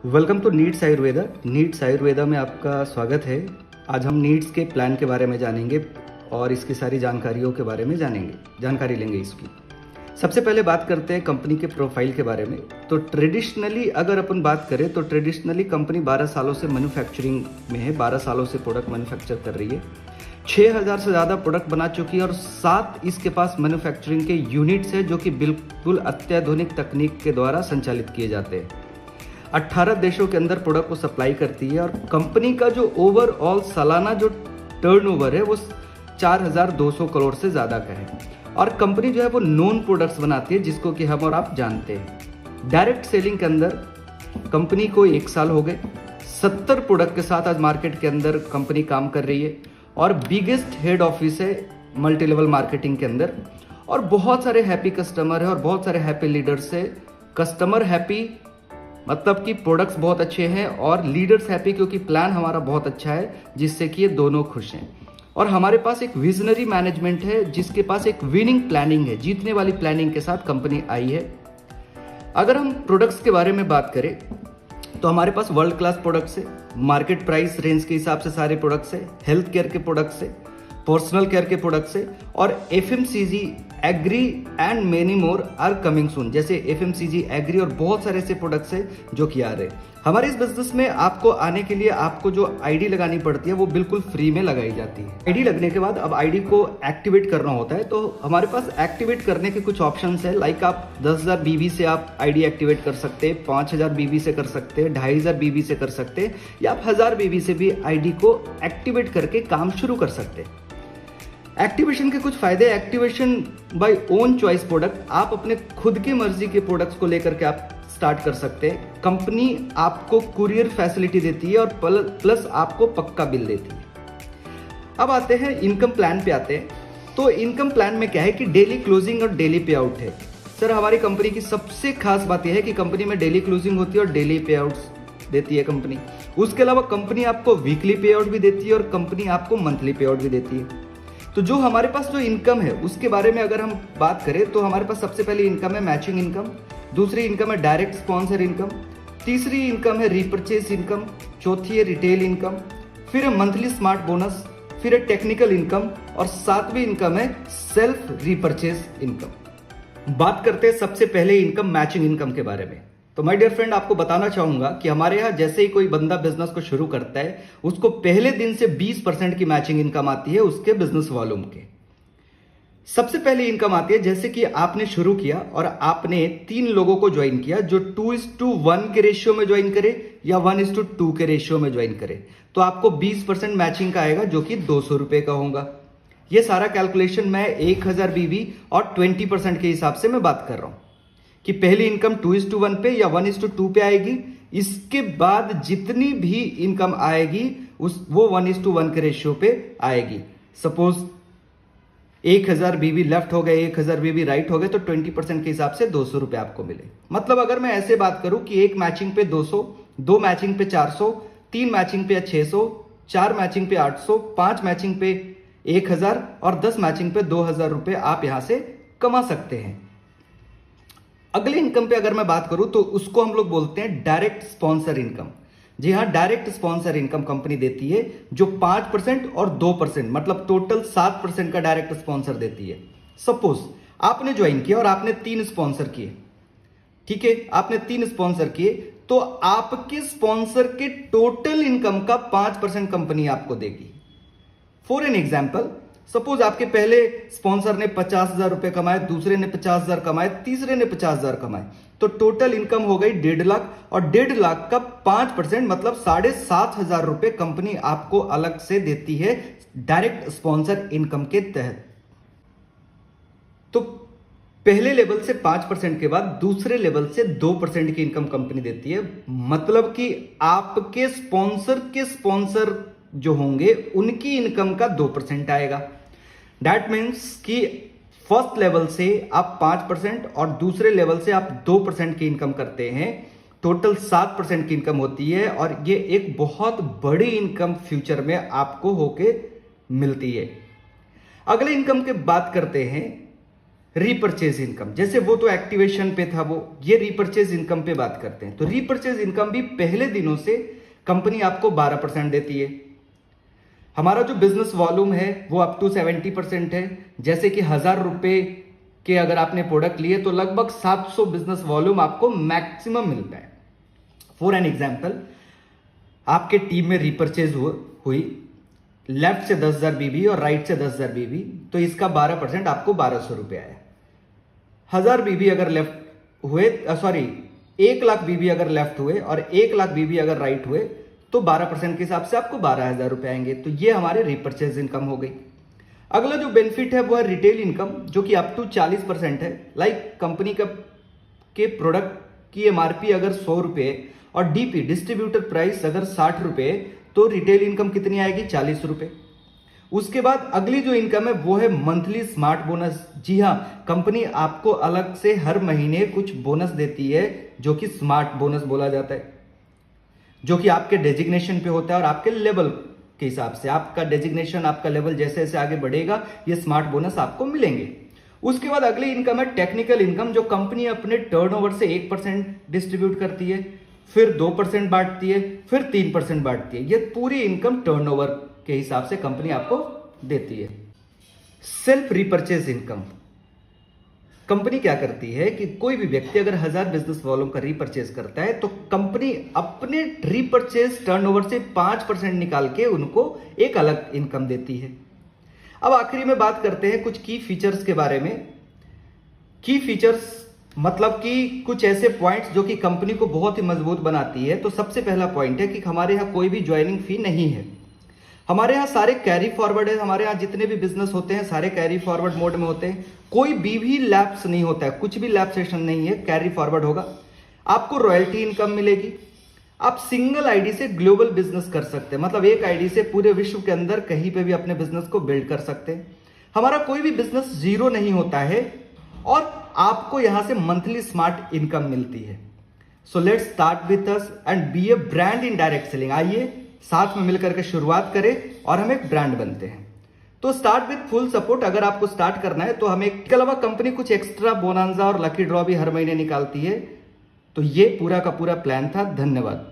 Welcome to needs Ayurveda. Needs Ayurveda में आपका स्वागत है। आज हम नीड्स के प्लान के बारे में जानेंगे और इसकी सारी जानकारियों के बारे में जानकारी लेंगे इसकी। सबसे पहले बात करते हैं कंपनी के प्रोफाइल के बारे में। तो ट्रेडिशनली अगर अपन बात करें तो ट्रेडिशनली कंपनी 12 सालों से मैन्युफैक्चरिंग में है, 12 सालों से प्रोडक्ट मैन्युफैक्चर कर रही है। 6000 से ज़्यादा प्रोडक्ट बना चुकी है और 7 इसके पास मैन्युफैक्चरिंग के यूनिट्स है जो कि बिल्कुल अत्याधुनिक तकनीक के द्वारा संचालित किए जाते हैं। 18 देशों के अंदर प्रोडक्ट को सप्लाई करती है और कंपनी का जो ओवरऑल सालाना जो टर्नओवर है वो 4200 करोड़ से ज़्यादा का है। और कंपनी जो है वो नॉन प्रोडक्ट्स बनाती है जिसको कि हम और आप जानते हैं। डायरेक्ट सेलिंग के अंदर कंपनी को 1 साल हो गए। 70 प्रोडक्ट के साथ आज मार्केट के अंदर कंपनी काम कर रही है और बिगेस्ट हेड ऑफिस है मल्टी लेवल मार्केटिंग के अंदर। और बहुत सारे हैप्पी कस्टमर है और बहुत सारे हैप्पी लीडर्स है। कस्टमर हैप्पी मतलब कि प्रोडक्ट्स बहुत अच्छे हैं और लीडर्स हैप्पी क्योंकि प्लान हमारा बहुत अच्छा है जिससे कि ये दोनों खुश हैं। और हमारे पास एक विजनरी मैनेजमेंट है जिसके पास एक विनिंग प्लानिंग है, जीतने वाली प्लानिंग के साथ कंपनी आई है। अगर हम प्रोडक्ट्स के बारे में बात करें तो हमारे पास वर्ल्ड क्लास प्रोडक्ट्स है, मार्केट प्राइस रेंज के हिसाब से सारे प्रोडक्ट्स है, हेल्थ केयर के प्रोडक्ट्स है, पर्सनल केयर के प्रोडक्ट्स है और FMCG agri and many more are coming soon. जैसे एफएमसीजी एग्री और बहुत सारे ऐसे प्रोडक्ट्स है जो कि आ रहे हैं। हमारे इस बिजनेस में आपको आने के लिए आपको जो आईडी लगानी पड़ती है वो बिल्कुल फ्री में लगाई जाती है। आईडी लगने के बाद अब आईडी को एक्टिवेट करना होता है तो हमारे पास एक्टिवेट करने के कुछ ऑप्शंस है। लाइक आप 10,000 बीबी से आप आईडी एक्टिवेट कर सकते हैं, 5000 बीबी से कर सकते हैं, 2500 बीबी से कर सकते हैं या आप 1000 बीबी से भी आईडी को एक्टिवेट करके काम शुरू कर सकते हैं। एक्टिवेशन के कुछ फायदे। Activation by own choice product, आप अपने खुद की मर्जी के प्रोडक्ट्स को लेकर के आप स्टार्ट कर सकते हैं। कंपनी आपको कुरियर फैसिलिटी देती है और प्लस आपको पक्का बिल देती है। अब आते हैं इनकम प्लान पे आते हैं। तो इनकम प्लान में क्या है कि डेली क्लोजिंग और डेली पे आउट है। सर हमारी कंपनी की सबसे खास बात यह है कि कंपनी में डेली क्लोजिंग होती है और डेली पे आउट्स देती है कंपनी। उसके अलावा कंपनी आपको वीकली पे आउट भी देती है और कंपनी आपको मंथली पे आउट भी देती है। तो जो हमारे पास जो इनकम है उसके बारे में अगर हम बात करें तो हमारे पास सबसे पहली इनकम है मैचिंग इनकम, दूसरी इनकम है डायरेक्ट स्पॉन्सर इनकम, तीसरी इनकम है रीपरचेज इनकम, चौथी है रिटेल इनकम, फिर है मंथली स्मार्ट बोनस, फिर है टेक्निकल इनकम और सातवीं इनकम है सेल्फ रीपरचेज इनकम। बात करते हैं सबसे पहले इनकम मैचिंग इनकम के बारे में। तो माय डियर फ्रेंड आपको बताना चाहूंगा कि हमारे यहाँ जैसे ही कोई बंदा बिजनेस को शुरू करता है उसको पहले दिन से 20% की मैचिंग इनकम आती है उसके बिजनेस वॉल्यूम के। सबसे पहले इनकम आती है जैसे कि आपने शुरू किया और आपने 3 लोगों को ज्वाइन किया जो 2:1 के रेशियो में ज्वाइन करे या 1:2 के रेशियो में ज्वाइन करे तो आपको 20% मैचिंग का आएगा जो कि 200 रुपए का होगा। यह सारा कैलकुलेशन मैं 1000 बीबी और 20% के हिसाब से मैं बात कर रहा हूं कि पहली इनकम 2:1 पे या 1:2 पे आएगी। इसके बाद जितनी भी इनकम आएगी वो 1:1 के रेशियो पे आएगी। सपोज 1000 बीबी लेफ्ट हो गए, 1000 बीबी राइट हो गए तो 20% के हिसाब से 200 रुपए आपको मिले। मतलब अगर मैं ऐसे बात करूं कि एक मैचिंग पे 200, 2 मैचिंग पे 400, 3 मैचिंग पे 600, 4 मैचिंग पे 800, 5 मैचिंग पे 1000 और 10 मैचिंग पे 2000 रुपए आप यहां से कमा सकते हैं। अगले इनकम पे अगर मैं बात करूं तो उसको हम लोग बोलते हैं डायरेक्ट स्पॉन्सर इनकम। जी हां, डायरेक्ट स्पॉन्सर इनकम कंपनी देती है जो 5% और 2% मतलब टोटल 7% का डायरेक्ट स्पॉन्सर देती है। सपोज आपने ज्वाइन किया और आपने 3 स्पॉन्सर किए, ठीक है, आपने 3 स्पॉन्सर किए तो आपके स्पॉन्सर के टोटल इनकम का 5% कंपनी आपको देगी। फॉर एन एग्जाम्पल, सपोज आपके पहले स्पॉन्सर ने 50,000 रुपए कमाए, दूसरे ने 50,000 कमाए, तीसरे ने 50,000 कमाए तो टोटल इनकम हो गई 1.5 लाख और 1.5 लाख का 5% मतलब 7,500 रुपए कंपनी आपको अलग से देती है डायरेक्ट स्पॉन्सर इनकम के तहत। तो पहले लेवल से 5% के बाद दूसरे लेवल से 2% की इनकम कंपनी देती है। मतलब कि आपके स्पॉन्सर के स्पॉन्सर जो होंगे उनकी इनकम का 2% आएगा। दैट मीन्स कि फर्स्ट लेवल से आप 5% और दूसरे लेवल से आप 2% की इनकम करते हैं। टोटल 7% की इनकम होती है और ये एक बहुत बड़ी इनकम फ्यूचर में आपको होके मिलती है। अगले इनकम की बात करते हैं रीपर्चेज इनकम, जैसे वो तो एक्टिवेशन पे था, वो ये रीपर्चेज इनकम पे बात करते हैं। तो रीपर्चेज इनकम भी पहले दिनों से कंपनी आपको 12% देती है। हमारा जो बिजनेस वॉल्यूम है वो अप टू 70% है। जैसे कि 1000 रुपए के अगर आपने प्रोडक्ट लिए तो लगभग 700 बिजनेस वॉल्यूम आपको मैक्सिमम मिलता है। फॉर एन एग्जाम्पल, आपके टीम में रिपर्चेज हुई लेफ्ट से 10,000 बीबी और राइट से 10,000 बीबी, तो इसका 12% आपको 1200 रुपये आया। 1000 बीबी अगर लेफ्ट हुए, सॉरी 1 लाख बीबी अगर लेफ्ट हुए और 1 लाख बीबी अगर राइट हुए तो 12% के हिसाब से आपको 12,000 रुपये आएंगे। तो ये हमारे रिपर्चेज इनकम हो गई। अगला जो बेनिफिट है वो है रिटेल इनकम, जो कि अप टू 40% है। लाइक कंपनी के प्रोडक्ट की एमआरपी अगर 100 रुपये और डीपी डिस्ट्रीब्यूटर प्राइस अगर 60 रुपये, तो रिटेल इनकम कितनी आएगी? 40 रुपये। उसके बाद अगली जो इनकम है वो है मंथली स्मार्ट बोनस। जी हाँ, कंपनी आपको अलग से हर महीने कुछ बोनस देती है जो कि स्मार्ट बोनस बोला जाता है, जो कि आपके डेजिग्नेशन पे होता है और आपके लेवल के हिसाब से। आपका डेजिग्नेशन, आपका लेवल जैसे जैसे आगे बढ़ेगा ये स्मार्ट बोनस आपको मिलेंगे। उसके बाद अगली इनकम है टेक्निकल इनकम, जो कंपनी अपने टर्नओवर से 1% डिस्ट्रीब्यूट करती है, फिर 2% बांटती है, फिर 3% बांटती है। ये पूरी इनकम टर्नओवर के हिसाब से कंपनी आपको देती है। सेल्फ रिपर्चेज इनकम, कंपनी क्या करती है कि कोई भी व्यक्ति अगर 1000 बिजनेस वॉल्यूम का रिपर्चेज करता है तो कंपनी अपने रिपर्चेज टर्नओवर से 5% निकाल के उनको एक अलग इनकम देती है। अब आखिरी में बात करते हैं कुछ की फीचर्स के बारे में। की फीचर्स मतलब कि कुछ ऐसे पॉइंट्स जो कि कंपनी को बहुत ही मजबूत बनाती है। तो सबसे पहला पॉइंट है कि हमारे यहाँ कोई भी ज्वाइनिंग फी नहीं है। हमारे यहाँ सारे कैरी फॉरवर्ड है। हमारे यहाँ जितने भी बिजनेस होते हैं सारे कैरी फॉरवर्ड मोड में होते हैं। कोई भी लैप्स नहीं होता है, कुछ भी लैप सेशन नहीं है, कैरी फॉरवर्ड होगा। आपको रॉयल्टी इनकम मिलेगी। आप सिंगल आईडी से ग्लोबल बिजनेस कर सकते हैं, मतलब एक आईडी से पूरे विश्व के अंदर कहीं पे भी अपने बिजनेस को बिल्ड कर सकते हैं। हमारा कोई भी बिजनेस जीरो नहीं होता है और आपको यहां से मंथली स्मार्ट इनकम मिलती है। So let's start with us and be a brand in direct selling. आइए साथ में मिलकर के शुरुआत करें और हम एक ब्रांड बनते हैं। तो स्टार्ट विथ फुल सपोर्ट। अगर आपको स्टार्ट करना है तो हमें, इसके अलावा कंपनी कुछ एक्स्ट्रा बोनांजा और लकी ड्रॉ भी हर महीने निकालती है। तो ये पूरा का पूरा प्लान था। धन्यवाद।